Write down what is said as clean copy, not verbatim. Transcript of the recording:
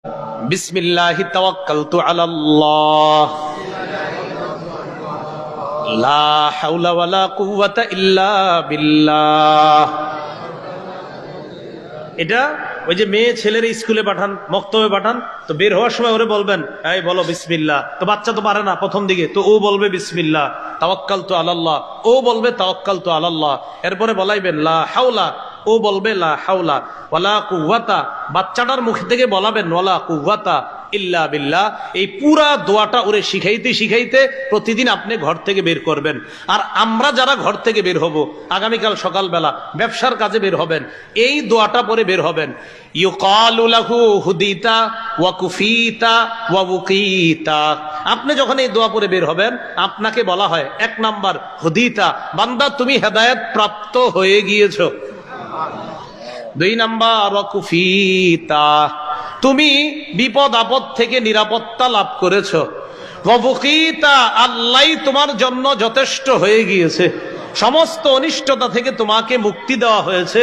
বিসমিল্লাহি তাওয়াক্কালতু আলাল্লাহ লা হাওলা ওয়ালা কুওয়াতা ইল্লা বিল্লাহ। এটা ওই যে মেয়ে ছেলের স্কুলে পাঠান, মক্তবে পাঠান, তো বের হওয়ার সময় ওরে বলবেন এই বলো বিসমিল্লাহ। তো বাচ্চা তো পারে না প্রথম দিকে, তো ও বলবে বিসমিল্লাহ, তাওয়াক্কালতু আলাল্লাহ, ও বলবে তাওয়াক্কালতু আলাল্লাহ। এরপরে বলাইবেন লা হাওলা, ও বলবে লা হাওলা ওয়ালা কুওয়াতা, বাচ্চাটার মুখ থেকে বলাবেন ওয়ালা কুওয়াতা ইল্লা বিল্লাহ। এই পুরা দোয়াটা ওরে শিখাইতে শিখাইতে প্রতিদিন আপনি ঘর থেকে বের করবেন। আর আমরা যারা ঘর থেকে বের হব, আগামীকাল সকালবেলা ব্যবসার কাজে বের হবেন, এই দোয়াটা পরে বের হবেন। ইউকালু লাহু হুদিতা ওয়া কুফিতা ওয়া বুকিতা। আপনি যখন এই দোয়া পরে বের হবেন, আপনাকে বলা হয় 1 নাম্বার হুদিতা, বান্দা তুমি হেদায়েত প্রাপ্ত হয়ে গিয়েছো। 2 নাম্বার ওয়া কুফিতা, তুমি বিপদ আপদ থেকে নিরাপত্তা লাভ করেছো। ওয়া বুকিতা, আল্লাহ তোমার জন্য যথেষ্ট হয়ে গিয়েছে, সমস্ত অনিষ্টতা থেকে তোমাকে মুক্তি দেওয়া হয়েছে।